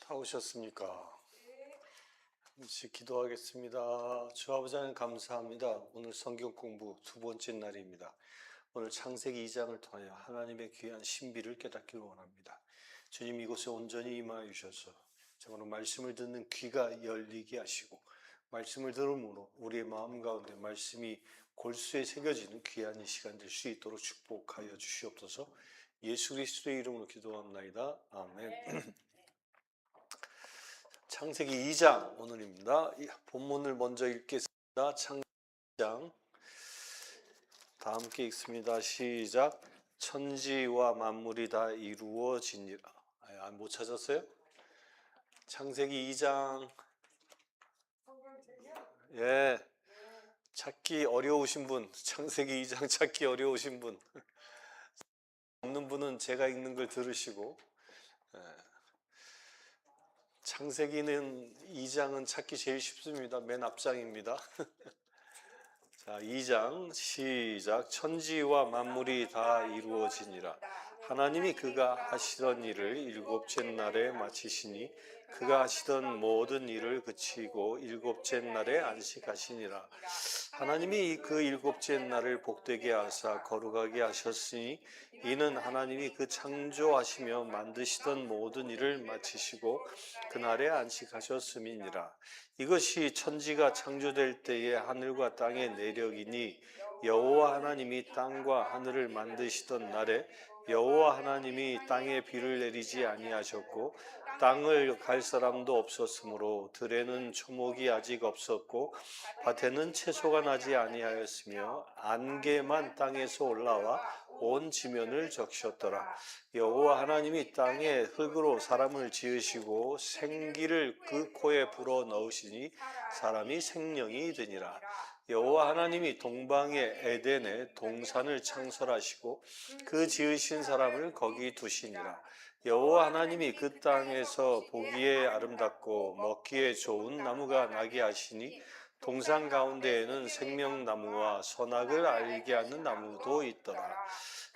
다 오셨습니까? 같이 기도하겠습니다. 주 아버지 하나님 감사합니다. 오늘 성경 공부 두 번째 날입니다. 오늘 창세기 2장을 통하여 하나님의 귀한 신비를 깨닫기를 원합니다. 주님 이곳에 온전히 임하여 주셔서 정말로 말씀을 듣는 귀가 열리게 하시고 말씀을 들음으로 우리의 마음 가운데 말씀이 골수에 새겨지는 귀한 이 시간 될 수 있도록 축복하여 주시옵소서. 예수 그리스도의 이름으로 기도합나이다. 아멘. 창세기 2장 오늘입니다. 본문을 먼저 읽겠습니다. 창세기 2장 다 함께 읽습니다. 시작. 천지와 만물이 다 이루어지니라. 못 찾았어요? 창세기 2장. 예, 찾기 어려우신 분, 창세기 2장 찾기 어려우신 분, 없는 분은 제가 읽는 걸 들으시고, 창세기는 2장은 찾기 제일 쉽습니다. 맨 앞장입니다. 자, 2장 시작. 천지와 만물이 다 이루어지니라. 하나님이 그가 하시던 일을 일곱째 날에 마치시니 그가 하시던 모든 일을 그치고 일곱째 날에 안식하시니라. 하나님이 그 일곱째 날을 복되게 하사 거룩하게 하셨으니 이는 하나님이 그 창조하시며 만드시던 모든 일을 마치시고 그날에 안식하셨음이니라. 이것이 천지가 창조될 때에 하늘과 땅의 내력이니 여호와 하나님이 땅과 하늘을 만드시던 날에 여호와 하나님이 땅에 비를 내리지 아니하셨고 땅을 갈 사람도 없었으므로 들에는 초목이 아직 없었고 밭에는 채소가 나지 아니하였으며 안개만 땅에서 올라와 온 지면을 적셨더라. 여호와 하나님이 땅에 흙으로 사람을 지으시고 생기를 그 코에 불어 넣으시니 사람이 생명이 되니라. 여호와 하나님이 동방의 에덴에 동산을 창설하시고 그 지으신 사람을 거기 두시니라. 여호와 하나님이 그 땅에서 보기에 아름답고 먹기에 좋은 나무가 나게 하시니 동산 가운데에는 생명나무와 선악을 알게 하는 나무도 있더라.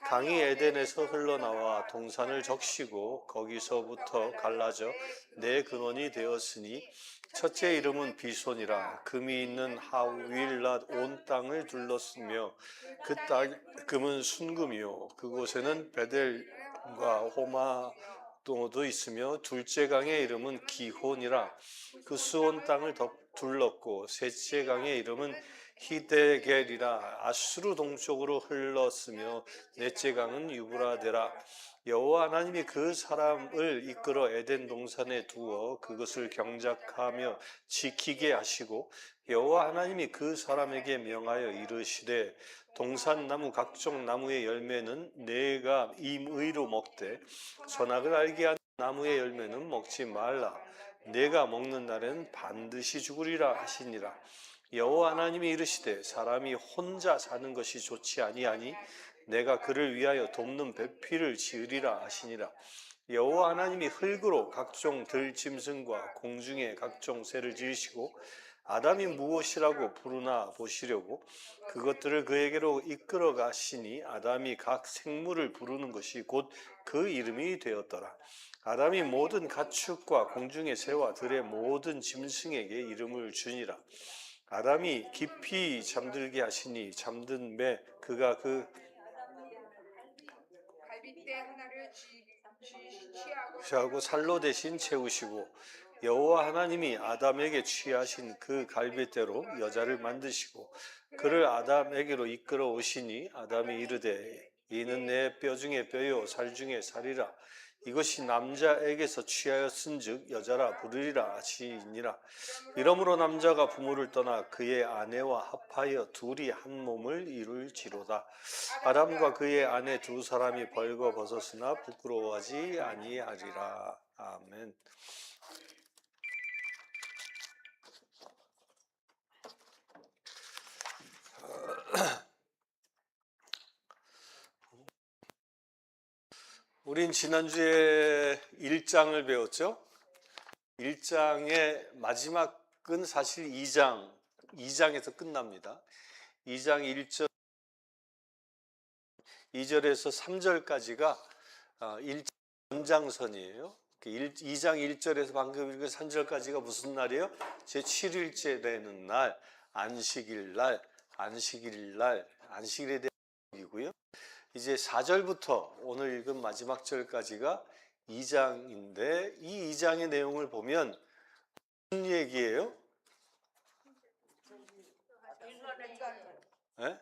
강이 에덴에서 흘러나와 동산을 적시고 거기서부터 갈라져 네 근원이 되었으니 첫째 이름은 비손이라. 금이 있는 하윌랏 온 땅을 둘렀으며 그 금은 순금이요 그곳에는 베델과 호마도도 있으며 둘째 강의 이름은 기혼이라. 그 수온 땅을 둘렀고 셋째 강의 이름은 히데겔이라. 아수르 동쪽으로 흘렀으며 넷째 강은 유브라데라. 여호와 하나님이 그 사람을 이끌어 에덴 동산에 두어 그것을 경작하며 지키게 하시고 여호와 하나님이 그 사람에게 명하여 이르시되 동산 나무 각종 나무의 열매는 내가 임의로 먹되 선악을 알게 하는 나무의 열매는 먹지 말라. 내가 먹는 날에는 반드시 죽으리라 하시니라. 여호와 하나님이 이르시되 사람이 혼자 사는 것이 좋지 아니하니 내가 그를 위하여 돕는 배필을 지으리라 하시니라. 여호와 하나님이 흙으로 각종 들짐승과 공중의 각종 새를 지으시고 아담이 무엇이라고 부르나 보시려고 그것들을 그에게로 이끌어 가시니 아담이 각 생물을 부르는 것이 곧 그 이름이 되었더라. 아담이 모든 가축과 공중의 새와 들의 모든 짐승에게 이름을 주니라. 아담이 깊이 잠들게 하시니 잠든 매 그가 그 갈빗대 하나를 취하고 살로 대신 채우시고 여호와 하나님이 아담에게 취하신 그 갈빗대로 여자를 만드시고 그를 아담에게로 이끌어 오시니 아담이 이르되 이는 내 뼈 중에 뼈요 살 중에 살이라. 이것이 남자에게서 취하였은즉 여자라 부르리라 하시니라. 이러므로 남자가 부모를 떠나 그의 아내와 합하여 둘이 한 몸을 이룰지로다. 아담과 그의 아내 두 사람이 벌거벗었으나 부끄러워하지 아니하리라. 아멘. 우린 지난주에 1장을 배웠죠. 1장의 마지막은 사실 2장에서 끝납니다. 2장 1절 2절에서 3절까지가 1장 연장선이에요. 2장 1절에서 방금 읽은 3절까지가 무슨 날이에요? 제7일째 되는 날, 안식일 날, 안식일에 대한 얘기고요. 이제 4절부터 오늘 읽은 마지막 절까지가 2장인데 이 2장의 내용을 보면 무슨 얘기예요? 네?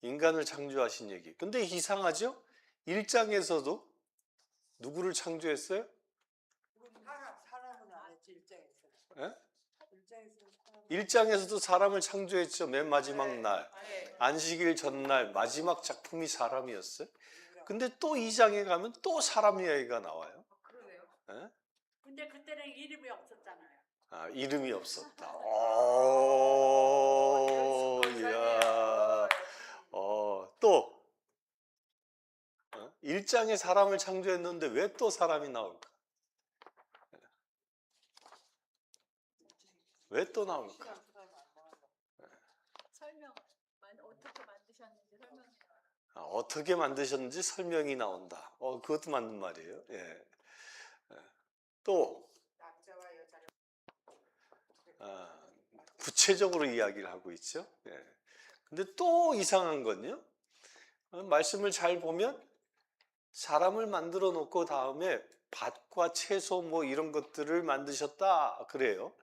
인간을 창조하신 얘기. 근데 이상하죠? 1장에서도 누구를 창조했어요? 사람은 안 했지, 1장에서. 네? 1장에서도 1장에서도 사람을 창조했죠. 맨 마지막 날. 안식일 전날 마지막 작품이 사람이었어요. 근데 또 2장에 가면 또 사람 이야기가 나와요. 그러네요. 네? 근데 그때는 이름이 없었잖아요. 아, 이름이 없었다. 이야. 또 1장에 사람을 창조했는데 왜 또 사람이 나올까? 왜 또 나올까? 설명 어떻게 만드셨는지 설명해. 어떻게 만드셨는지 설명이 나온다. 그것도 맞는 말이에요. 예. 또 남자와 여자를 구체적으로 이야기를 하고 있죠. 예. 근데 또 이상한 건요. 말씀을 잘 보면 사람을 만들어 놓고 다음에 밭과 채소 뭐 이런 것들을 만드셨다 그래요.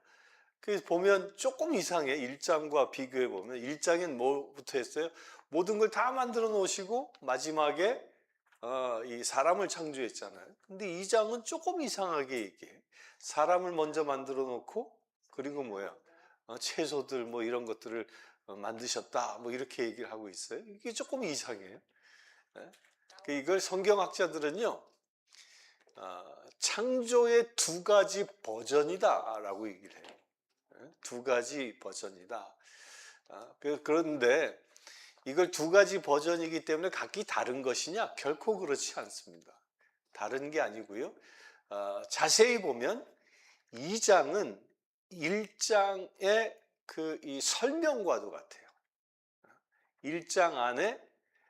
그래서 보면 조금 이상해. 1장과 비교해 보면 1장엔 뭐부터 했어요? 모든 걸 다 만들어 놓으시고 마지막에 이 사람을 창조했잖아요. 근데 2장은 조금 이상하게 얘기해. 사람을 먼저 만들어 놓고 그리고 뭐야? 채소들 뭐 이런 것들을 만드셨다 뭐 이렇게 얘기를 하고 있어요. 이게 조금 이상해요. 이걸 성경학자들은요 창조의 두 가지 버전이다 라고 얘기를 해요. 두 가지 버전이다. 그런데 이걸 두 가지 버전이기 때문에 각기 다른 것이냐? 결코 그렇지 않습니다. 다른 게 아니고요. 자세히 보면 2장은 1장의 이 설명과도 같아요. 1장 안에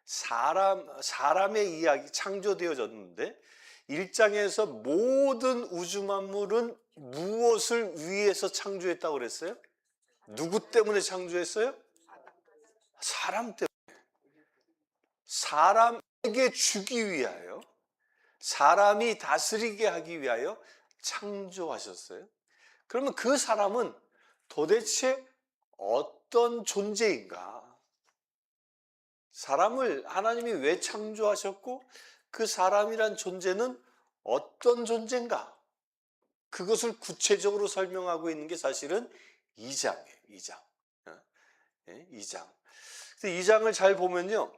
사람의 이야기 창조되어졌는데 1장에서 모든 우주 만물은 무엇을 위해서 창조했다고 그랬어요? 누구 때문에 창조했어요? 사람 때문에. 사람에게 주기 위하여, 사람이 다스리게 하기 위하여 창조하셨어요. 그러면 그 사람은 도대체 어떤 존재인가? 사람을 하나님이 왜 창조하셨고 그 사람이란 존재는 어떤 존재인가? 그것을 구체적으로 설명하고 있는 게 사실은 2장이에요. 2장. 2장. 2장을 잘 보면요.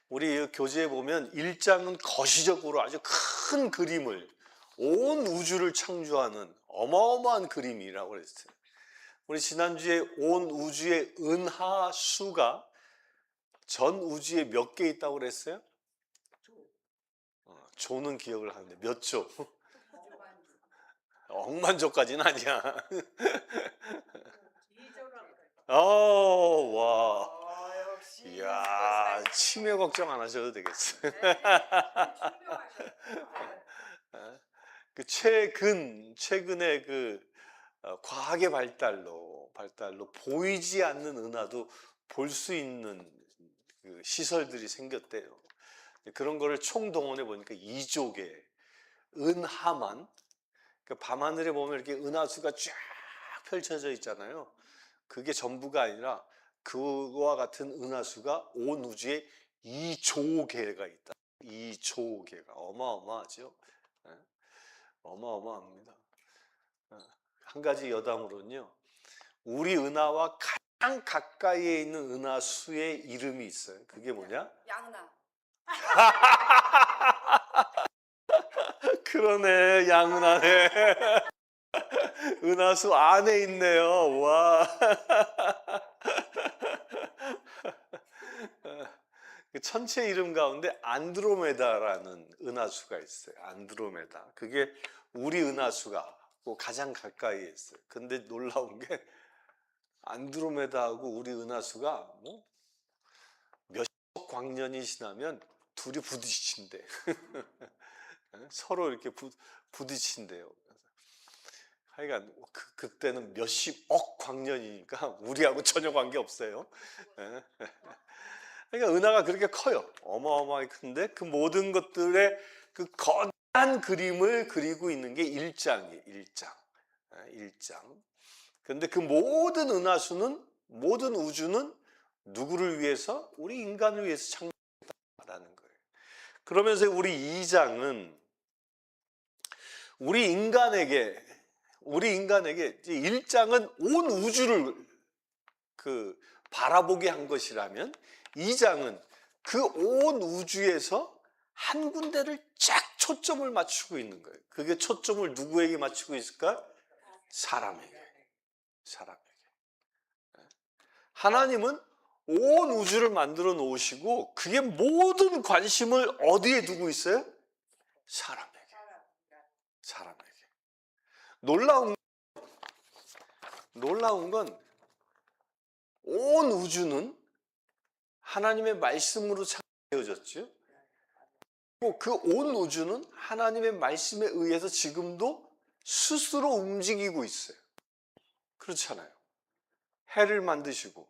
우리 교재에 보면 1장은 거시적으로 아주 큰 그림을 온 우주를 창조하는 어마어마한 그림이라고 그랬어요. 우리 지난주에 온 우주의 은하수가 전 우주에 몇 개 있다고 그랬어요? 조는 기억을 하는데 몇 조? 억만조까지는 아니야. 와. 이야, 치매 걱정 안 하셔도 되겠어요. 그 최근에 과학의 발달로 보이지 않는 은하도 볼 수 있는 그 시설들이 생겼대요. 그런 거를 총동원해 보니까 2조 개 은하만, 밤하늘에 보면 이렇게 은하수가 쫙 펼쳐져 있잖아요. 그게 전부가 아니라 그와 같은 은하수가 온 우주에 2조 개가 있다. 2조 개가 어마어마하죠. 어마어마합니다. 한 가지 여담으로는요. 우리 은하와 가장 가까이에 있는 은하수의 이름이 있어요. 그게 뭐냐? 양은하. 그러네, 양은하네. 은하수 안에 있네요. 와. 그 천체 이름 가운데 안드로메다라는 은하수가 있어요. 안드로메다. 그게 우리 은하수가 가장 가까이에 있어요. 근데 놀라운 게 안드로메다하고 우리 은하수가 몇억 광년이 지나면 둘이 부딪힌대. 서로 이렇게 부딪힌대요. 하여간 그때는 몇십억 광년이니까 우리하고 전혀 관계 없어요. 그러니까 은하가 그렇게 커요. 어마어마하게 큰데 그 모든 것들의 그 거대한 그림을 그리고 있는 게 일장이에요. 일장. 그런데 그 모든 은하수는, 모든 우주는 누구를 위해서? 우리 인간을 위해서 창조했다라는 거예요. 그러면서 우리 이장은 우리 인간에게 일장은 온 우주를 바라보게 한 것이라면, 이장은 그 온 우주에서 한 군데를 쫙 초점을 맞추고 있는 거예요. 그게 초점을 누구에게 맞추고 있을까? 사람에게. 하나님은 온 우주를 만들어 놓으시고 그게 모든 관심을 어디에 두고 있어요? 사람에게. 놀라운 건 온 우주는 하나님의 말씀으로 창조되어졌죠. 그리고 그 온 우주는 하나님의 말씀에 의해서 지금도 스스로 움직이고 있어요. 그렇잖아요. 해를 만드시고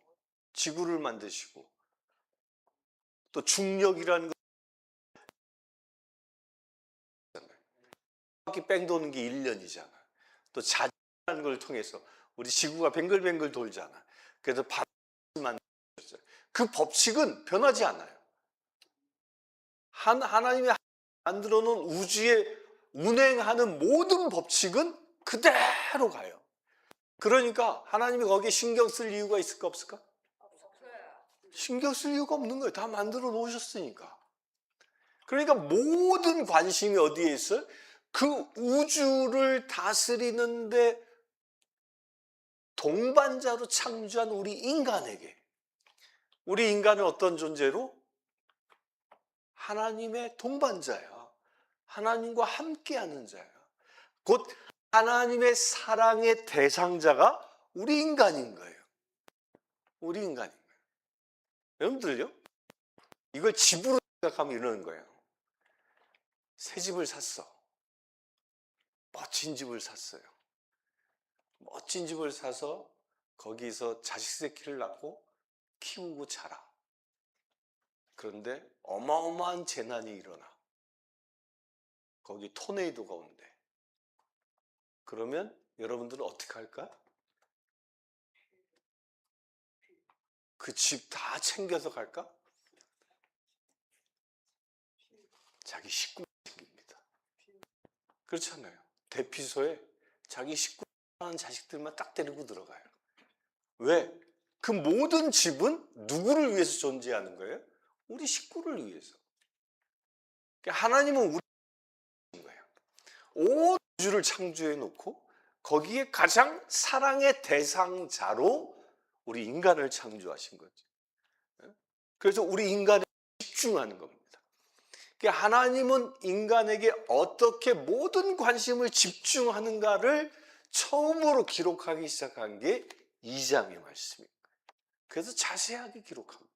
지구를 만드시고 또 중력이라는 것, 바퀴 뺑 도는 게 1년이잖아. 또 자전이라는 걸 통해서 우리 지구가 뱅글뱅글 돌잖아. 그래서 바람이 만들어졌어요. 그 법칙은 변하지 않아요. 하나님이 만들어 놓은 우주에 운행하는 모든 법칙은 그대로 가요. 그러니까 하나님이 거기에 신경 쓸 이유가 있을까 없을까? 신경 쓸 이유가 없는 거예요. 다 만들어 놓으셨으니까. 그러니까 모든 관심이 어디에 있어요? 그 우주를 다스리는데 동반자로 창조한 우리 인간에게. 우리 인간은 어떤 존재로? 하나님의 동반자야. 하나님과 함께하는 자야. 곧 하나님의 사랑의 대상자가 우리 인간인 거예요. 여러분들요? 이걸 집으로 생각하면 이러는 거예요. 새 집을 샀어. 멋진 집을 샀어요. 멋진 집을 사서 거기서 자식 새끼를 낳고 키우고 자라. 그런데 어마어마한 재난이 일어나. 거기 토네이도가 온대. 그러면 여러분들은 어떻게 할까? 그 집 다 챙겨서 갈까? 자기 식구 챙깁니다. 그렇잖아요. 대피소에 자기 식구 하는 자식들만 딱 데리고 들어가요. 왜? 그 모든 집은 누구를 위해서 존재하는 거예요? 우리 식구를 위해서. 그러니까 하나님은 우리 거예요. 온 우주를 창조해 놓고 거기에 가장 사랑의 대상자로 우리 인간을 창조하신 거죠. 그래서 우리 인간에 집중하는 겁니다. 그러니까 하나님은 인간에게 어떻게 모든 관심을 집중하는가를 처음으로 기록하기 시작한 게 2장의 말씀입니다. 그래서 자세하게 기록합니다.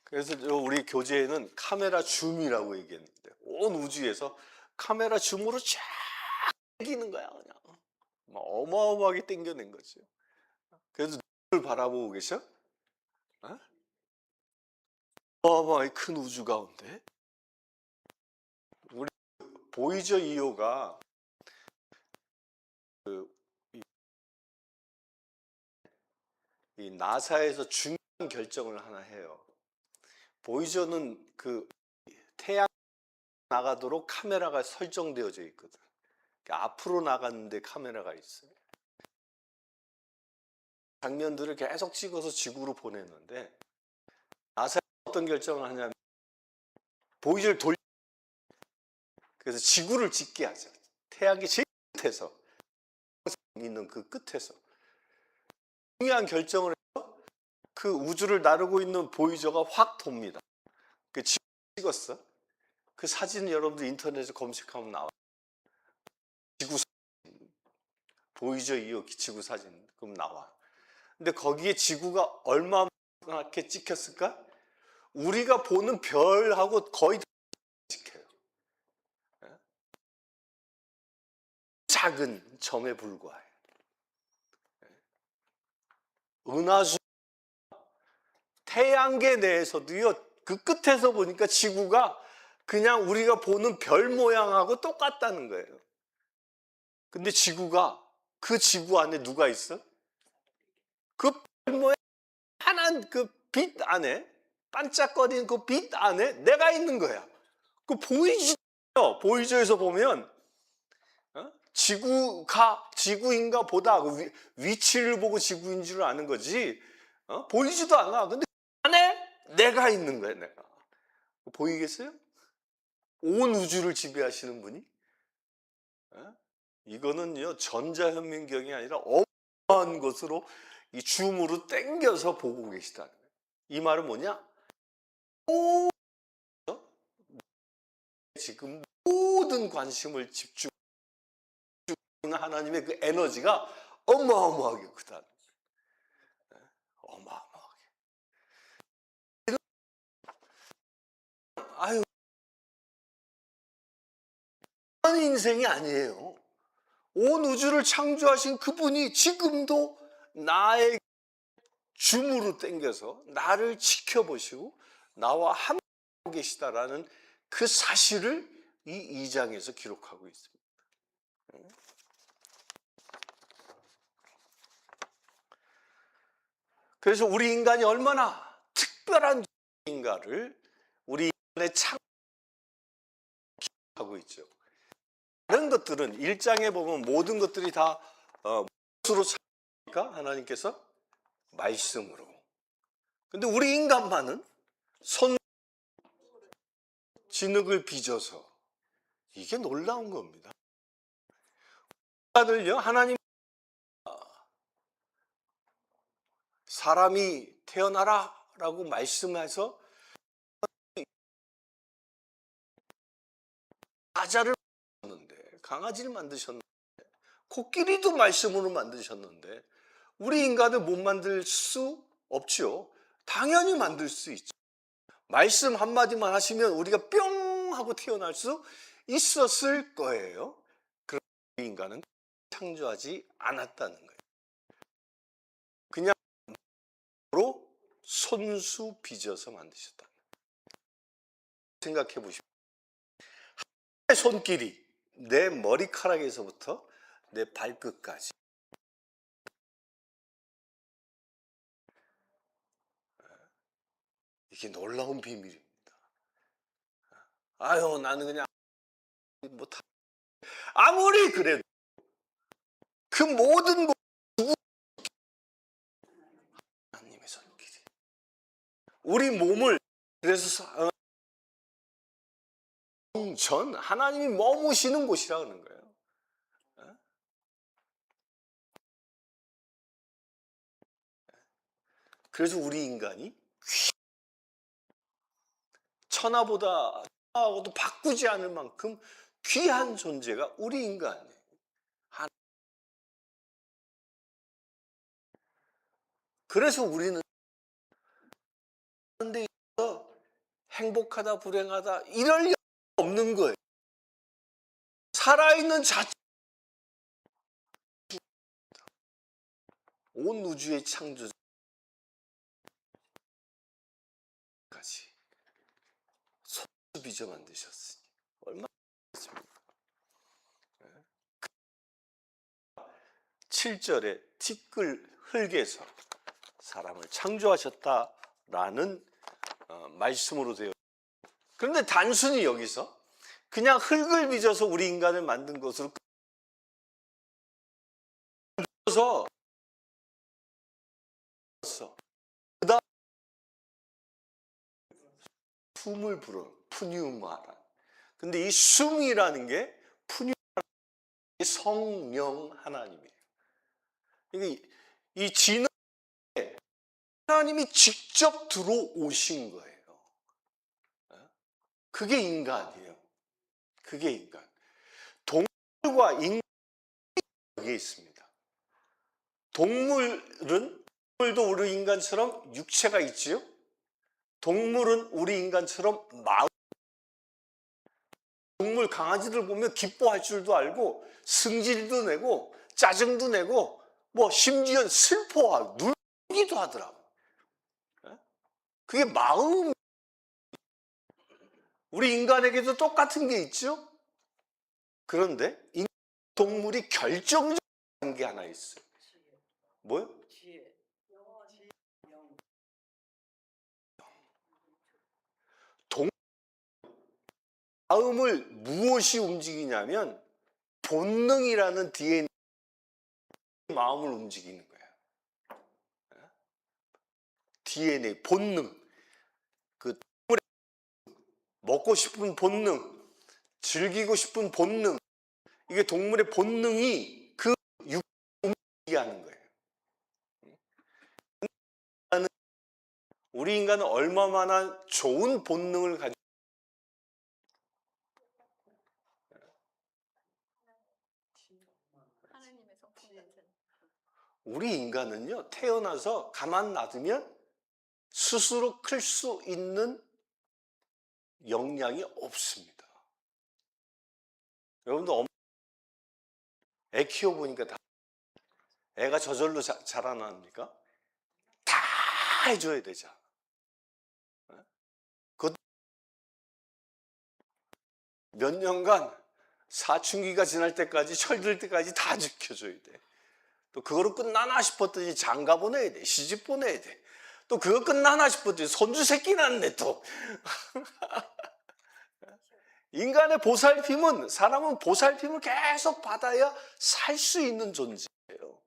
그래서 우리 교재에는 카메라 줌이라고 얘기했는데 온 우주에서 카메라 줌으로 쫙 당기는 거야. 그냥 막 어마어마하게 당겨낸 거죠. 그래서 누굴 바라보고 계셔? 어마어마하게 큰 우주 가운데 우리 보이저 2호가 이 나사에서 중요한 결정을 하나 해요. 보이저는 그 태양 나가도록 카메라가 설정되어져 있거든. 그러니까 앞으로 나갔는데 카메라가 있어요. 장면들을 계속 찍어서 지구로 보냈는데 나사에서 어떤 결정을 하냐면 보이저를 그래서 지구를 찍게 하죠. 태양의 제일 끝에서 있는 그 끝에서 중요한 결정을 해서 그 우주를 나르고 있는 보이저가 확 돕니다. 그 지구 찍었어. 그 사진 여러분들 인터넷에 검색하면 나와. 지구 사진, 보이저 2호 지구 사진 그럼 나와. 근데 거기에 지구가 얼마 이렇게 찍혔을까? 우리가 보는 별하고 거의 다 찍혀요. 작은 점에 불과해. 은하수 태양계 내에서도요, 그 끝에서 보니까 지구가 그냥 우리가 보는 별 모양하고 똑같다는 거예요. 근데 지구가, 그 지구 안에 누가 있어? 그 별 모양 하나는 그 빛 안에, 반짝거리는 그 빛 안에 내가 있는 거야. 그 보이죠? 보이죠에서 보면 지구가 지구인가 보다, 위치를 보고 지구인 줄 아는 거지. 보이지도 않아. 근데 안에 내가 있는 거야. 내가 보이겠어요? 온 우주를 지배하시는 분이. 이거는요, 전자현민경이 아니라 어마어마한 것으로 이 줌으로 당겨서 보고 계시다는 거예요. 이 말은 뭐냐? 지금 모든 관심을 집중하는 하나님의 그 에너지가 어마어마하게 크다. 어마어마하게. 아유, 그런 인생이 아니에요. 온 우주를 창조하신 그분이 지금도 나의 줌으로 당겨서 나를 지켜보시고 나와 함께 계시다라는 그 사실을 이 2장에서 기록하고 있습니다. 그래서 우리 인간이 얼마나 특별한 인가를 우리 인간의 창조하고 있죠. 다른 것들은 1장에 보면 모든 것들이 다 무엇으로 창조합니까? 하나님께서 말씀으로. 근데 우리 인간만은 손 진흙을 빚어서, 이게 놀라운 겁니다. 인간을요, 하나님 사람이 태어나라 라고 말씀해서 사자를 만드셨는데, 강아지를 만드셨는데, 코끼리도 말씀으로 만드셨는데 우리 인간을 못 만들 수 없죠. 당연히 만들 수 있죠. 말씀 한마디만 하시면 우리가 뿅 하고 태어날 수 있었을 거예요. 그런데 우리 인간은 창조하지 않았다는 거예요. 그냥 손수 빚어서 만드셨다. 생각해 보십시오. 내 손길이 내 머리카락에서부터 내 발끝까지, 이게 놀라운 비밀입니다. 아유, 나는 그냥 못하. 아무리 그래도 그 모든 것 하나님의 손길이. 우리 몸을, 그래서 전 하나님이 머무시는 곳이라 그러는 거예요. 그래서 우리 인간이 천하보다도 바꾸지 않을 만큼 귀한 존재가 우리 인간이에요. 그래서 우리는 그런데 행복하다 불행하다 이럴 리 없는 거예요. 살아있는 자체, 온 우주의 창조자까지 손수 빚어 만드셨으니 얼마나 좋습니까? 7절에 티끌 흙에서 사람을 창조하셨다라는 말씀으로 되어. 그런데 단순히 여기서 그냥 흙을 빚어서 우리 인간을 만든 것으로 빚어서 그다음 숨을 불어 푸뉴마라. 근데 이 숨이라는 게 성령 하나님이에요. 그러니까 이 진흙에 하나님이 직접 들어오신 거예요. 그게 인간이에요. 그게 인간. 동물과 인간이 여기에 있습니다. 동물은 동물도 우리 인간처럼 육체가 있지요. 동물은 우리 인간처럼 마음. 동물 강아지들 보면 기뻐할 줄도 알고 승질도 내고 짜증도 내고 뭐 심지어 슬퍼하고 울기도 하더라고. 그게 마음. 우리 인간에게도 똑같은 게 있죠. 그런데 동물이 결정적인 게 하나 있어요. 뭐요? 마음을 무엇이 움직이냐면 본능이라는 DNA 마음을 움직이는 거예요. DNA 본능. 그 먹고 싶은 본능, 즐기고 싶은 본능. 이게 동물의 본능이 그 육을 움직이게 하는 거예요. 우리 인간은 얼마나 좋은 본능을 가지고 하나님의 성품 같은. 우리 인간은요 태어나서 가만 놔두면 스스로 클 수 있는 역량이 없습니다. 여러분도 애 키워보니까 다 애가 저절로 자라납니까? 다 해줘야 되잖아. 그 몇 년간 사춘기가 지날 때까지 철들 때까지 다 지켜줘야 돼. 또 그거로 끝나나 싶었더니 장가 보내야 돼. 시집 보내야 돼. 또 그거 끝나나 싶었더니 손주 새끼 낳네 또. 인간의 보살핌은 사람은 보살핌을 계속 받아야 살 수 있는 존재예요.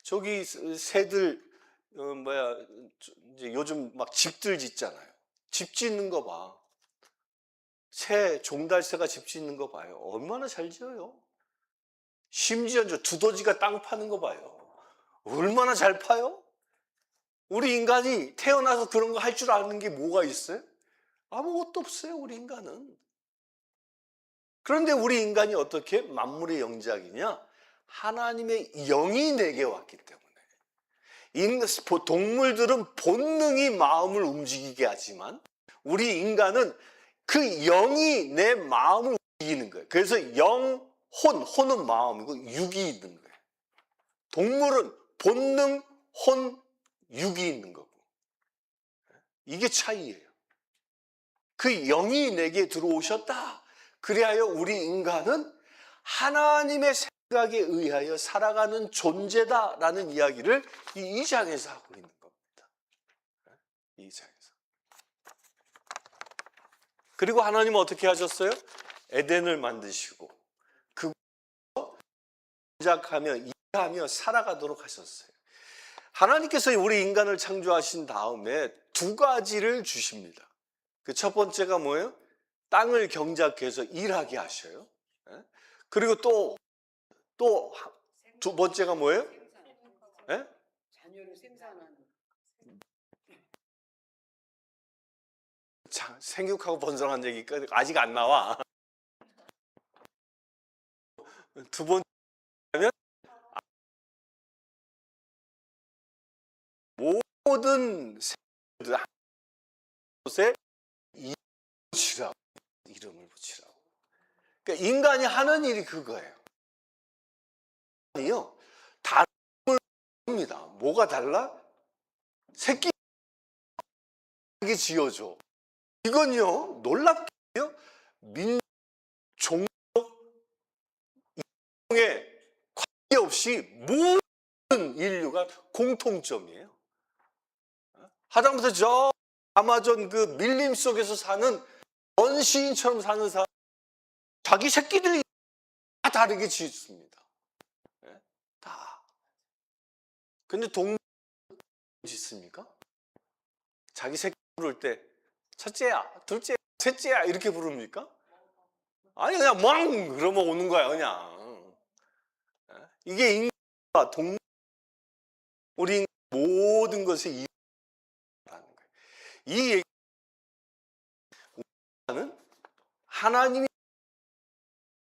저기 새들 이제 요즘 막 집들 짓잖아요. 집 짓는 거 봐. 새 종달새가 집 짓는 거 봐요. 얼마나 잘 지어요. 심지어 저 두더지가 땅 파는 거 봐요. 얼마나 잘 파요? 우리 인간이 태어나서 그런 거 할 줄 아는 게 뭐가 있어요? 아무것도 없어요, 우리 인간은. 그런데 우리 인간이 어떻게 만물의 영작이냐? 하나님의 영이 내게 왔기 때문에. 동물들은 본능이 마음을 움직이게 하지만 우리 인간은 그 영이 내 마음을 움직이는 거예요. 그래서 혼은 마음이고 육이 있는 거예요. 동물은 본능, 혼, 육이 있는 거고. 이게 차이예요. 그 영이 내게 들어오셨다. 그리하여 우리 인간은 하나님의 생각에 의하여 살아가는 존재다라는 이야기를 이 2장에서 하고 있는 겁니다. 2장에서. 그리고 하나님은 어떻게 하셨어요? 에덴을 만드시고 그곳에서 동작하며 일하며 살아가도록 하셨어요. 하나님께서 우리 인간을 창조하신 다음에 두 가지를 주십니다. 그 첫 번째가 뭐예요? 땅을 경작해서 일하게 하셔요. 그리고 또 두 번째가 뭐예요? 자녀를 생산하는. 자, 생육하고 번성한 얘기가 아직 안 나와. 두 번째는 모든 생물들 한 곳에 이름을 붙이라고. 그러니까 인간이 하는 일이 그거예요. 아니요, 다릅니다. 뭐가 달라? 새끼 지어줘. 이건요 놀랍게요 종족, 이동에 관계없이 모든 인류가 공통점이에요. 하다못해 저 아마존 그 밀림 속에서 사는 원시인처럼 사는 사람 자기 새끼들이 다 다르게 짓습니다. 다. 근데 동물 짓습니까? 자기 새끼 부를 때 첫째야, 둘째야, 셋째야 이렇게 부릅니까? 아니 그냥 멍 그러면 오는 거야 그냥. 이게 인간과 동물, 우리 모든 것에 이해하는 거예요. 이 얘기는 하나님이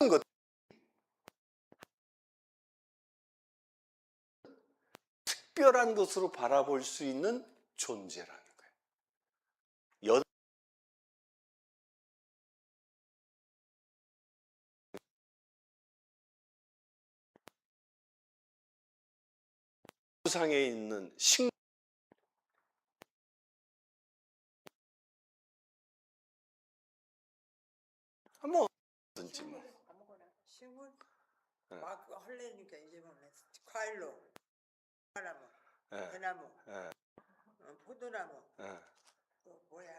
것 특별한 것으로 바라볼 수 있는 존재라는 거예요. 상에 있는 뭐 든지 뭐. 아무거나. 식물 예. 막 헐레니까 이제 보면 과일로 나무, 예. 대나무, 예. 포도나무, 예. 또 뭐야?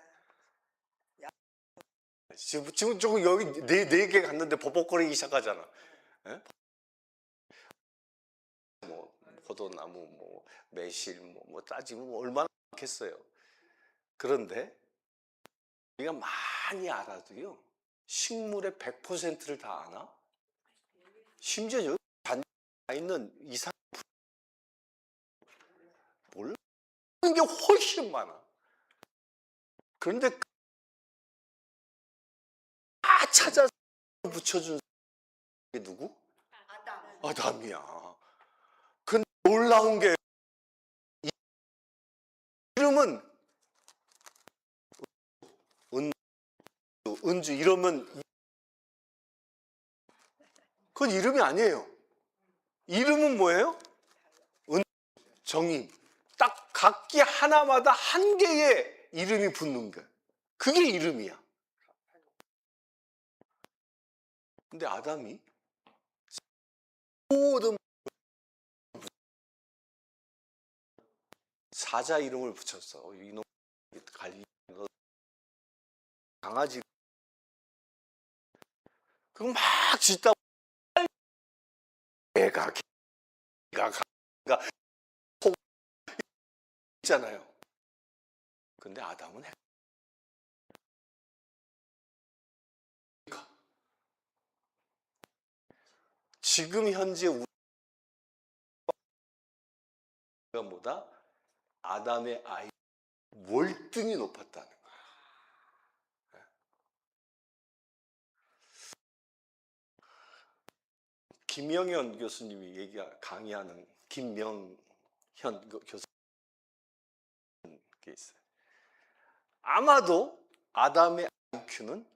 지금 조금 여기 네 개 갔는데 버벅거리기 시작하잖아. 예? 뭐 포도나무, 뭐 매실, 뭐 따지면 뭐 얼마나 많겠어요. 그런데 우리가 많이 알아도요, 식물의 100%를 다 아나? 심지어 여기 다 있는 이상 모르는 게 훨씬 많아. 그런데 다 찾아서 붙여준 게 누구? 아담이야. 근데 놀라운 게 이름은 은주 이러면 그건 이름이 아니에요. 이름은 뭐예요? 정의. 딱 각기 하나마다 한 개의 이름이 붙는 거야. 그게 이름이야. 근데 아담이 모든 사자 이름을 붙였어. 이놈 갈리 강아지 그거 막 짓다 개가 있잖아요. 근데 아담은 지금 현재 우리가 보다 아담의 아이 월등히 높았다는 거야. 김명현 교수님이 강의하는 김명현 교수님 게 있어요. 아마도 아담의 IQ는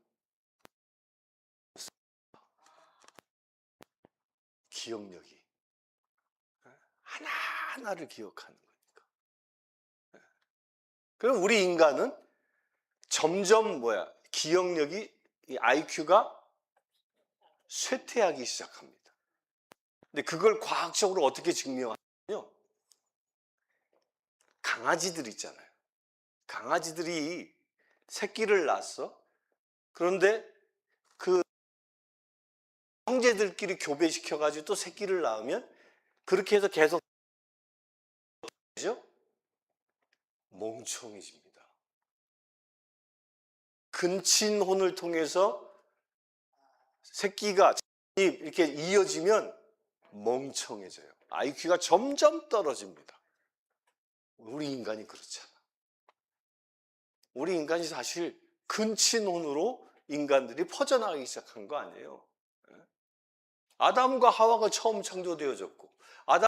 기억력이 하나하나를 기억하는 거니까. 그럼 우리 인간은 점점 기억력이 이 IQ가 쇠퇴하기 시작합니다. 근데 그걸 과학적으로 어떻게 증명하냐면요. 강아지들 있잖아요. 강아지들이 새끼를 낳았어. 그런데 그 형제들끼리 교배시켜가지고 또 새끼를 낳으면 그렇게 해서 계속 멍청해집니다. 근친혼을 통해서 새끼가 이렇게 이어지면 멍청해져요. IQ가 점점 떨어집니다. 우리 인간이 그렇잖아. 우리 인간이 사실 근친혼으로 인간들이 퍼져나가기 시작한 거 아니에요. 아담과 하와가 처음 창조되어졌고 아담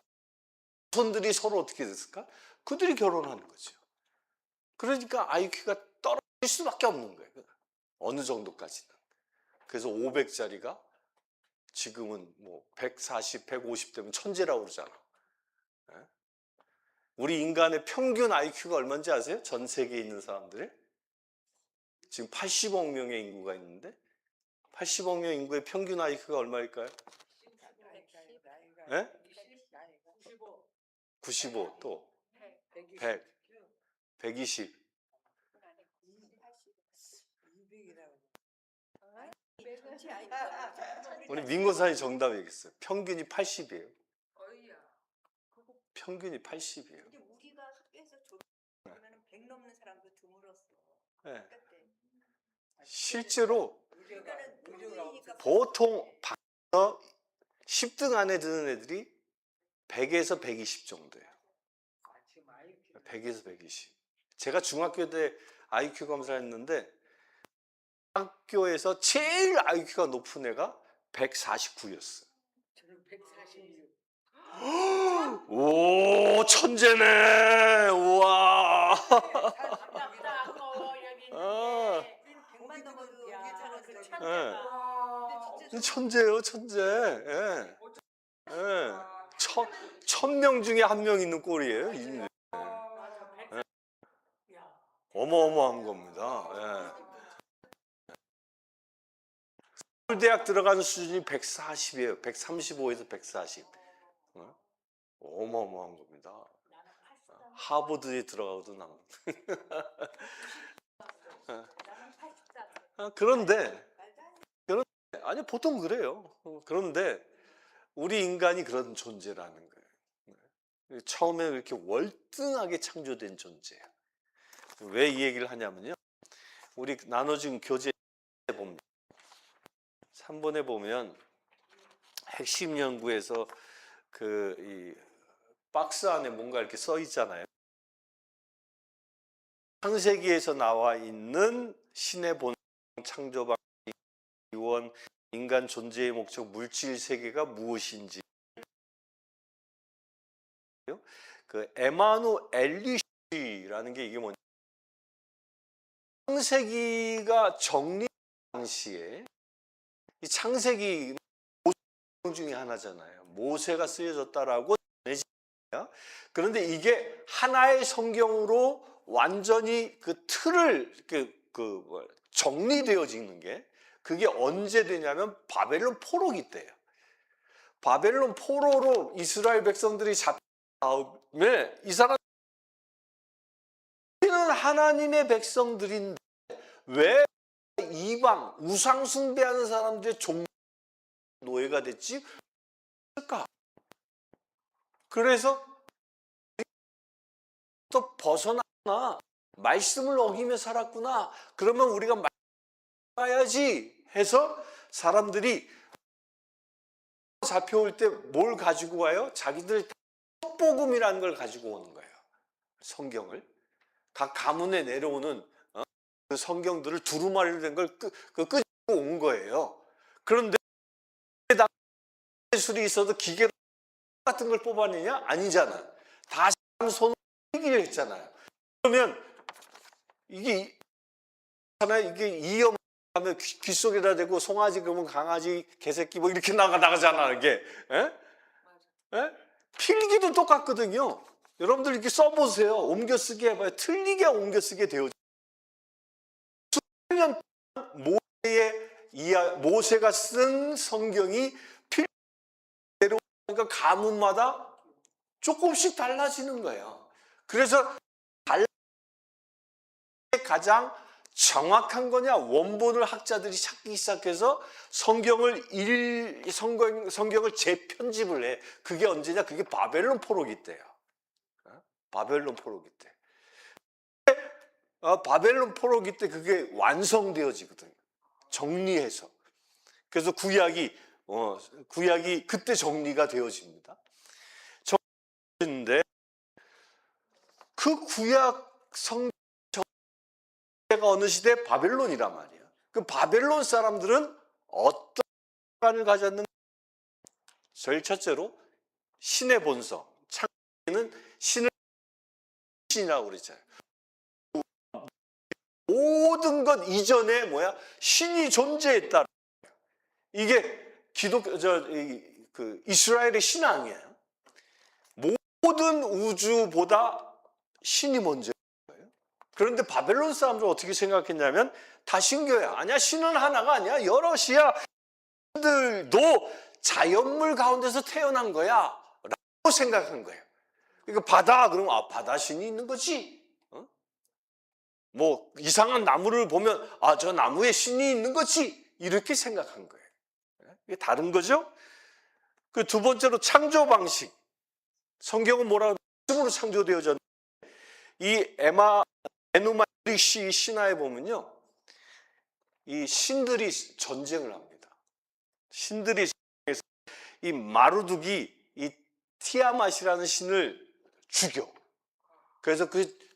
손들이 서로 어떻게 됐을까? 그들이 결혼하는 거죠. 그러니까 IQ가 떨어질 수밖에 없는 거예요. 어느 정도까지는. 그래서 500짜리가 지금은 뭐 140, 150 되면 천재라고 그러잖아. 우리 인간의 평균 IQ가 얼마인지 아세요? 전 세계에 있는 사람들의? 지금 80억 명의 인구가 있는데 80억 명 인구의 평균 IQ가 얼마일까요? 95, 또 100, 120. 우리 민고사님 정답 얘기했어요. 평균이 80이에요. 평균이 80이에요. 근데 우리가 학교에서 조면은 100 넘는 사람도 드물었어. 네. 그때. 실제로 그러니까는 평균이니까 보통 방에서 10등 안에 드는 애들이 100에서 120 정도예요. 100에서 120. 제가 중학교 때 IQ 검사했는데 학교에서 제일 IQ가 높은 애가 149였어요. 저는 146. 오, 천재네. 우와. 아, 100만 넘어도 야, 괜찮았어요. 그 근데 천재다. 진짜 천재예요, 천재. 예. 예. 1000명 중에 한 명 있는 꼴이에요. 맞아, 야. 어마어마한 겁니다. 예. 서울대학 들어가는 수준이 140이에요. 135에서 140. 어마어마한 겁니다. 나는 83. 하버드에 들어가도 남. 나는 83. 그런데 아니 보통 그래요. 그런데 우리 인간이 그런 존재라는 거예요. 처음에 이렇게 월등하게 창조된 존재야. 왜 이 얘기를 하냐면요. 우리 나눠진 교재 보면 3번에 보면 핵심 연구에서 이 박스 안에 뭔가 이렇게 써 있잖아요. 창세기에서 나와 있는 신의 본성, 창조방, 기원, 인간 존재의 목적, 물질 세계가 무엇인지 그 에마누 엘리시라는 게 이게 뭐냐? 창세기가 정리 당시에 이 창세기 모세 중에 하나잖아요. 모세가 쓰여졌다라고 전해집니다. 그런데 이게 하나의 성경으로 완전히 그 틀을 정리되어지는 게 그게 언제 되냐면 바벨론 포로기 때예요. 바벨론 포로로 이스라엘 백성들이 잡힌 다음에 이 사람들은 하나님의 백성들인데 왜 이방 우상 숭배하는 사람들의 노예가 됐지? 그래서 또 벗어나나 말씀을 어기며 살았구나. 그러면 우리가 가야지 해서 사람들이 잡혀올 때 뭘 가지고 와요? 자기들 복음이라는 걸 가지고 오는 거예요. 성경을 각 가문에 내려오는 그 성경들을 두루마리로 된 걸 끄고 온 거예요. 그런데 예술이 있어도 기계 같은 걸 뽑아내냐? 아니잖아. 다 손으로 쓰기를 했잖아요. 그러면 이게 이염 하면 귀 속에다 대고 송아지 그러면 강아지 개새끼 뭐 이렇게 나가잖아. 이게 필기도 똑같거든요. 여러분들 이렇게 써보세요. 옮겨쓰기 해봐요. 틀리게 옮겨쓰게 되어져. 수년 모세가 쓴 성경이 필대로 그러니까 가문마다 조금씩 달라지는 거예요. 그래서 가장 정확한 거냐 원본을 학자들이 찾기 시작해서 성경을 재편집을 해. 그게 언제냐? 그게 바벨론 포로기 때예요. 바벨론 포로기 때. 바벨론 포로기 때 그게 완성되어지거든요. 정리해서. 그래서 구약이 그때 정리가 되어집니다. 정리인데 그 구약 성가 어느 시대 바벨론이란 말이야. 그 바벨론 사람들은 어떤 시간을 가졌는가? 제일 첫째로 신의 본성. 창세기는 신이라고 그랬잖아요. 모든 것 이전에 신이 존재했다. 이게 이스라엘의 신앙이에요. 모든 우주보다 신이 먼저. 그런데 바벨론 사람들은 어떻게 생각했냐면 다 신교야. 아니야, 신은 하나가 아니야. 여럿이야. 신들도 자연물 가운데서 태어난 거야 라고 생각한 거예요. 그러니까 바다 그러면 바다 신이 있는 거지. 뭐 이상한 나무를 보면 저 나무에 신이 있는 거지. 이렇게 생각한 거예요. 이게 다른 거죠. 그 두 번째로 창조 방식. 성경은 뭐라고 말씀으로 창조되어졌는데 이 에누마리시 신화에 보면요, 이 신들이 전쟁을 합니다. 신들이 이 마루둑이 이 티아맛이라는 신을 죽여. 그래서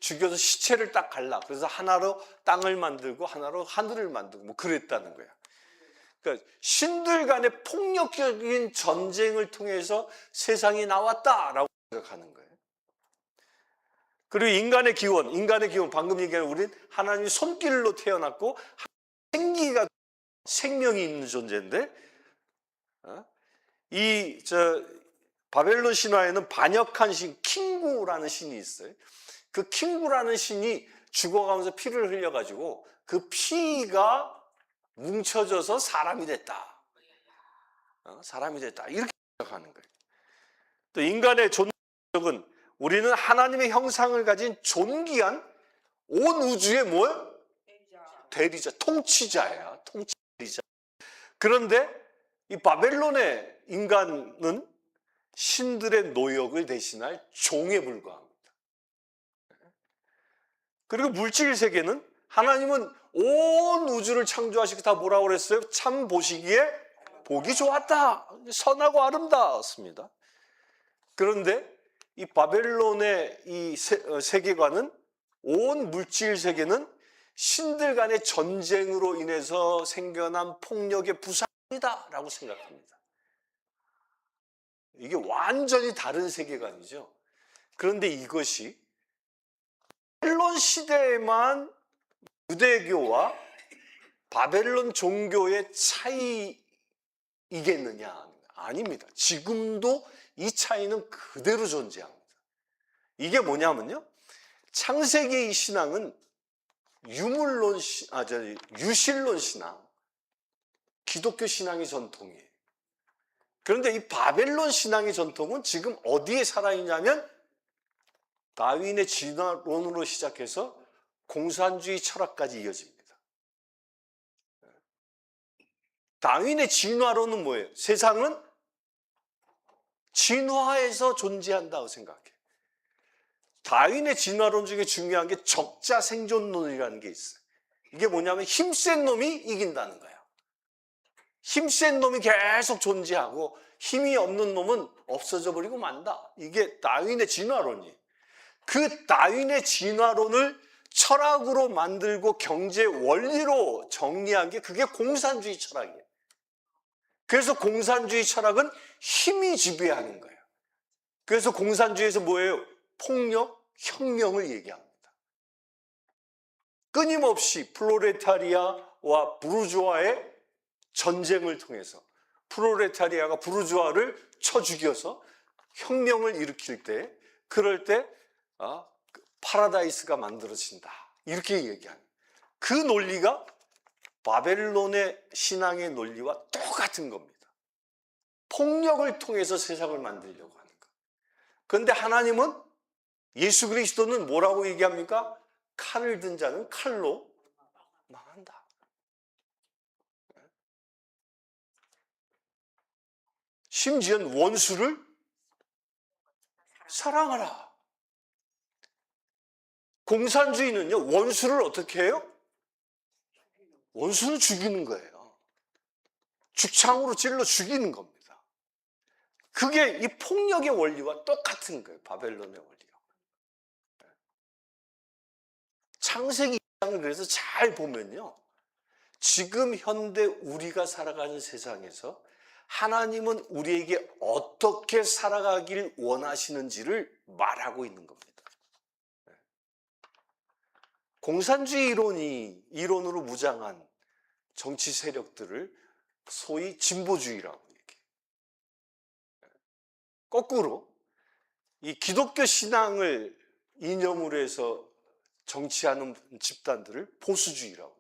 죽여서 시체를 딱 갈라. 그래서 하나로 땅을 만들고 하나로 하늘을 만들고 뭐 그랬다는 거야. 그러니까 신들 간의 폭력적인 전쟁을 통해서 세상이 나왔다라고 생각하는 거예요. 그리고 인간의 기원, 방금 얘기한 우리는 하나님의 손길로 태어났고 생기가 생명이 있는 존재인데, 바벨론 신화에는 반역한 신, 킹구라는 신이 있어요. 그 킹구라는 신이 죽어가면서 피를 흘려가지고 그 피가 뭉쳐져서 사람이 됐다. 사람이 됐다. 이렇게 생각하는 거예요. 또 인간의 존재적은 우리는 하나님의 형상을 가진 존귀한 온 우주의 뭐예요? 대리자, 통치자야. 통치자. 그런데 이 바벨론의 인간은 신들의 노역을 대신할 종에 불과합니다. 그리고 물질 세계는 하나님은 온 우주를 창조하시고 다 뭐라고 그랬어요? 참 보시기에 보기 좋았다. 선하고 아름다웠습니다. 그런데 이 바벨론의 이 세계관은 온 물질 세계는 신들 간의 전쟁으로 인해서 생겨난 폭력의 부산이다 라고 생각합니다. 이게 완전히 다른 세계관이죠. 그런데 이것이 바벨론 시대에만 유대교와 바벨론 종교의 차이이겠느냐? 아닙니다. 지금도 이 차이는 그대로 존재합니다. 이게 뭐냐면요, 창세기 신앙은 유실론 신앙, 기독교 신앙의 전통이에요. 그런데 이 바벨론 신앙의 전통은 지금 어디에 살아있냐면 다윈의 진화론으로 시작해서 공산주의 철학까지 이어집니다. 다윈의 진화론은 뭐예요? 세상은 진화해서 존재한다고 생각해. 다윈의 진화론 중에 중요한 게 적자 생존론이라는 게 있어요. 이게 뭐냐면 힘센 놈이 이긴다는 거예요. 힘센 놈이 계속 존재하고 힘이 없는 놈은 없어져 버리고 만다. 이게 다윈의 진화론이에요. 그 다윈의 진화론을 철학으로 만들고 경제 원리로 정리한 게 그게 공산주의 철학이에요. 그래서 공산주의 철학은 힘이 지배하는 거예요. 그래서 공산주의에서 뭐예요? 폭력, 혁명을 얘기합니다. 끊임없이 프롤레타리아와 부르주아의 전쟁을 통해서 프롤레타리아가 부르주아를 쳐 죽여서 혁명을 일으킬 때, 그럴 때 파라다이스가 만들어진다. 이렇게 얘기합니다. 그 논리가 바벨론의 신앙의 논리와 똑같은 겁니다. 폭력을 통해서 세상을 만들려고 하는 것. 그런데 하나님은, 예수 그리스도는 뭐라고 얘기합니까? 칼을 든 자는 칼로 망한다. 심지어 원수를 사랑하라. 공산주의는요, 원수를 어떻게 해요? 원수는 죽이는 거예요. 죽창으로 찔러 죽이는 겁니다. 그게 이 폭력의 원리와 똑같은 거예요. 바벨론의 원리가. 창세기 2장을 그래서 잘 보면요, 지금 현대 우리가 살아가는 세상에서 하나님은 우리에게 어떻게 살아가길 원하시는지를 말하고 있는 겁니다. 공산주의 이론으로 무장한 정치 세력들을 소위 진보주의라고 얘기해요. 거꾸로 이 기독교 신앙을 이념으로 해서 정치하는 집단들을 보수주의라고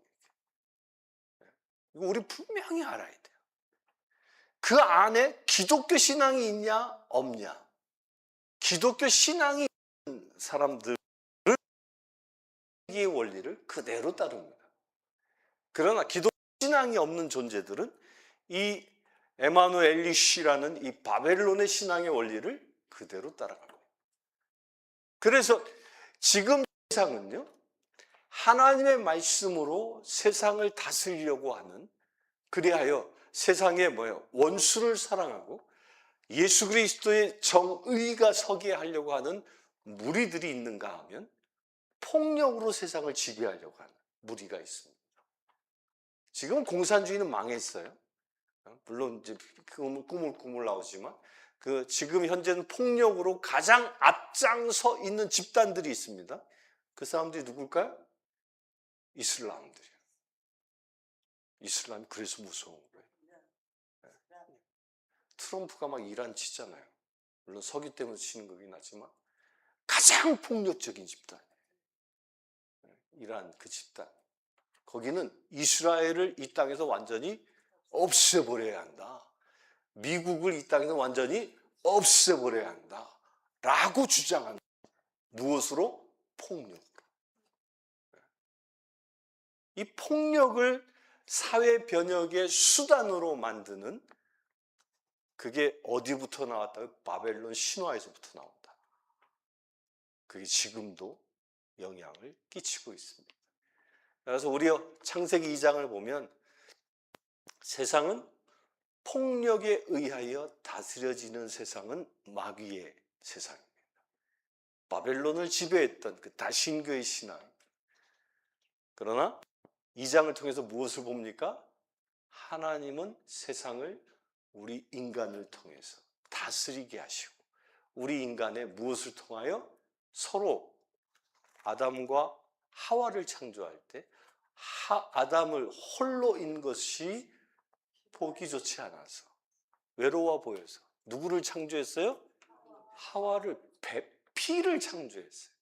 얘기해요. 이거 우리 분명히 알아야 돼요. 그 안에 기독교 신앙이 있냐 없냐, 기독교 신앙이 있는 사람들의 원리를 그대로 따릅니다. 그러나 기독교 신앙이 없는 존재들은 이 에마누엘 엘리시라는 이 바벨론의 신앙의 원리를 그대로 따라가고, 그래서 지금 세상은요, 하나님의 말씀으로 세상을 다스리려고 하는, 그리하여 세상에 원수를 사랑하고 예수 그리스도의 정의가 서게 하려고 하는 무리들이 있는가 하면 폭력으로 세상을 지배하려고 하는 무리가 있습니다. 지금 공산주의는 망했어요. 물론 이제 꾸물꾸물 나오지만 그 지금 현재는 폭력으로 가장 앞장서 있는 집단들이 있습니다. 그 사람들이 누굴까요? 이슬람들이에요. 이슬람이 그래서 무서운 거예요. 트럼프가 막 이란 치잖아요. 물론 석유 때문에 치는 거긴 하지만 가장 폭력적인 집단. 이란 그 집단. 거기는 이스라엘을 이 땅에서 완전히 없애버려야 한다. 미국을 이 땅에서 완전히 없애버려야 한다. 라고 주장한다. 무엇으로? 폭력. 이 폭력을 사회 변혁의 수단으로 만드는 그게 어디부터 나왔다고? 바벨론 신화에서부터 나온다. 그게 지금도 영향을 끼치고 있습니다. 그래서 우리 창세기 2장을 보면 세상은 폭력에 의하여 다스려지는 세상은 마귀의 세상입니다. 바벨론을 지배했던 그 다신교의 신앙. 그러나 2장을 통해서 무엇을 봅니까? 하나님은 세상을 우리 인간을 통해서 다스리게 하시고 우리 인간의 무엇을 통하여? 서로 아담과 하와를 창조할 때 아담을 홀로인 것이 보기 좋지 않아서 외로워 보여서 누구를 창조했어요? 하와를 피를 창조했어요.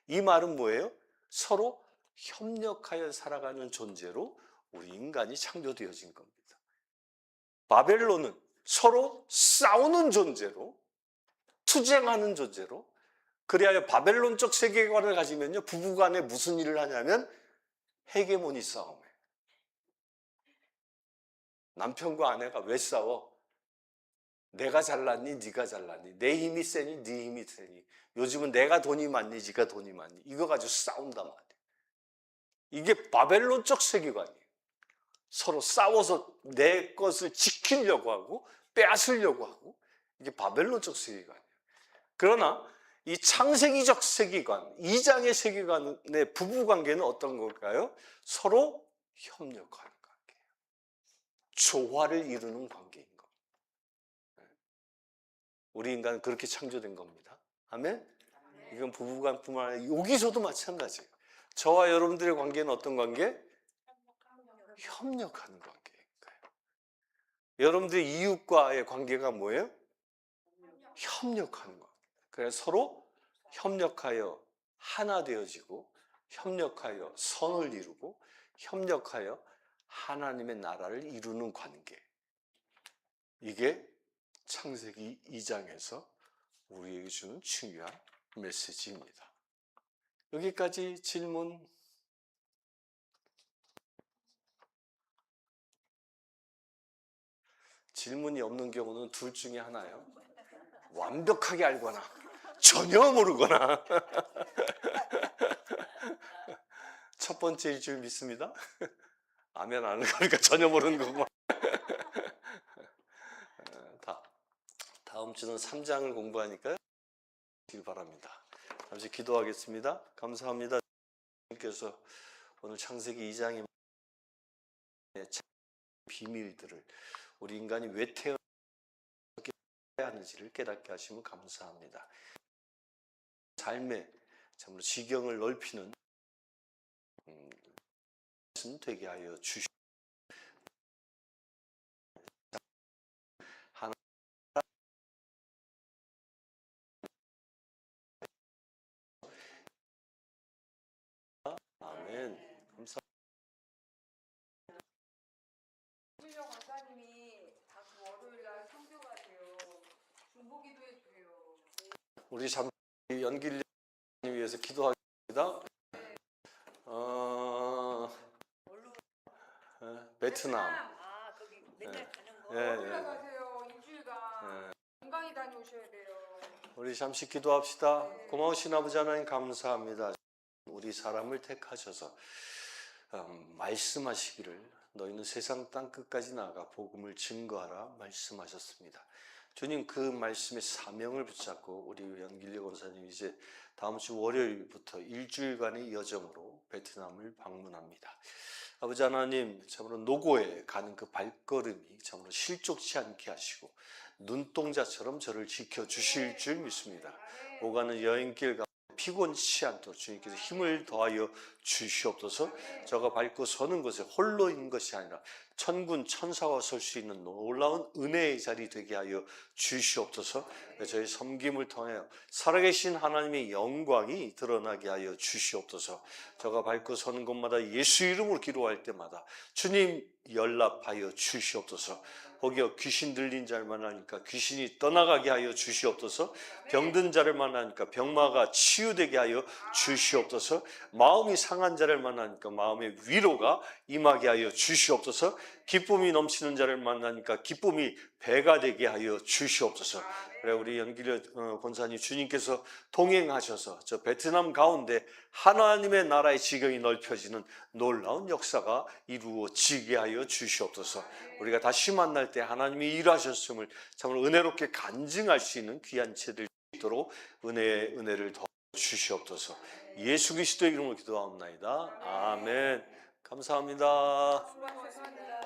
이 말은 뭐예요? 서로 협력하여 살아가는 존재로 우리 인간이 창조되어진 겁니다. 바벨론은 서로 싸우는 존재로 투쟁하는 존재로 그래야 바벨론적 세계관을 가지면요 부부간에 무슨 일을 하냐면 헤게모니 싸움이에요. 남편과 아내가 왜 싸워? 내가 잘났니? 네가 잘났니? 내 힘이 세니? 네 힘이 세니? 요즘은 내가 돈이 많니? 네가 돈이 많니? 이거 가지고 싸운단 말이에요. 이게 바벨론적 세계관이에요. 서로 싸워서 내 것을 지키려고 하고 빼앗으려고 하고 이게 바벨론적 세계관이에요. 그러나 이 창세기적 세계관, 2장의 세계관의 부부관계는 어떤 걸까요? 서로 협력하는 관계예요. 조화를 이루는 관계인 겁니다. 우리 인간은 그렇게 창조된 겁니다. 아멘? 이건 부부간뿐만 아니라 여기서도 마찬가지예요. 저와 여러분들의 관계는 어떤 관계? 협력하는 관계인 거예요. 여러분들의 이웃과의 관계가 뭐예요? 협력하는 겁니다. 그래서 서로 협력하여 하나 되어지고 협력하여 선을 이루고 협력하여 하나님의 나라를 이루는 관계. 이게 창세기 2장에서 우리에게 주는 중요한 메시지입니다. 여기까지 질문. 질문이 없는 경우는 둘 중에 하나예요. 완벽하게 알거나 전혀 모르거나. 첫 번째 일줄 믿습니다. 아멘 안 하는 거니까 전혀 모르는 거구만. 다음 주는 3장을 공부하니까요. 바랍니다. 잠시 기도하겠습니다. 감사합니다. 주님께서 오늘 창세기 2장의 비밀들을 우리 인간이 왜 태어나야 하는지를 깨닫게 하시면 감사합니다. 삶의 참으로 지경을 넓히는 되게 하여 주시고 아멘. 감사합니다. 김일영 원사님이 다음 월요일날 성교가 돼요. 중보기도 해줘요. 우리 잠시 연기를 위해서 기도하겠습니다. 베트남. 아, 거기 맨날 가는 거. 예, 예. 가세요. 일주일간 건강히 다녀오셔야 돼요. 우리 잠시 기도합시다. 고마우신 아버지 하나님 감사합니다. 우리 사람을 택하셔서 말씀하시기를 너희는 세상 땅끝까지 나가 복음을 증거하라 말씀하셨습니다. 주님 그 말씀의 사명을 붙잡고 우리 연길리 권사님 이제 다음 주 월요일부터 일주일간의 여정으로 베트남을 방문합니다. 아버지 하나님, 참으로 노고에 가는 그 발걸음이 참으로 실족치 않게 하시고 눈동자처럼 저를 지켜주실 줄 믿습니다. 오가는 여행길 가운데 피곤치 않도록 주님께서 힘을 더하여 주시옵소서. 저가 밟고 서는 것에 홀로 있는 것이 아니라 천군 천사와 설 수 있는 놀라운 은혜의 자리 되게 하여 주시옵소서. 저희 섬김을 통하여 살아계신 하나님의 영광이 드러나게 하여 주시옵소서. 저가 밟고 서는 곳마다 예수 이름으로 기도할 때마다 주님 연락하여 주시옵소서. 혹여 귀신 들린 자를 만나니까 귀신이 떠나가게 하여 주시옵소서. 병든 자를 만나니까 병마가 치유되게 하여 주시옵소서. 마음이 상한 자를 만나니까 마음의 위로가 임하게 하여 주시옵소서. 기쁨이 넘치는 자를 만나니까 기쁨이 배가 되게 하여 주시옵소서. 그래, 우리 연기려 권사님 주님께서 동행하셔서 저 베트남 가운데 하나님의 나라의 지경이 넓혀지는 놀라운 역사가 이루어지게 하여 주시옵소서. 우리가 다시 만날 때 하나님이 일하셨음을 참으로 은혜롭게 간증할 수 있는 귀한 채들 있도록 은혜를 더 주시옵소서. 예수 그리스도의 이름으로 기도하옵나이다. 아멘. 감사합니다. 수고하셨습니다.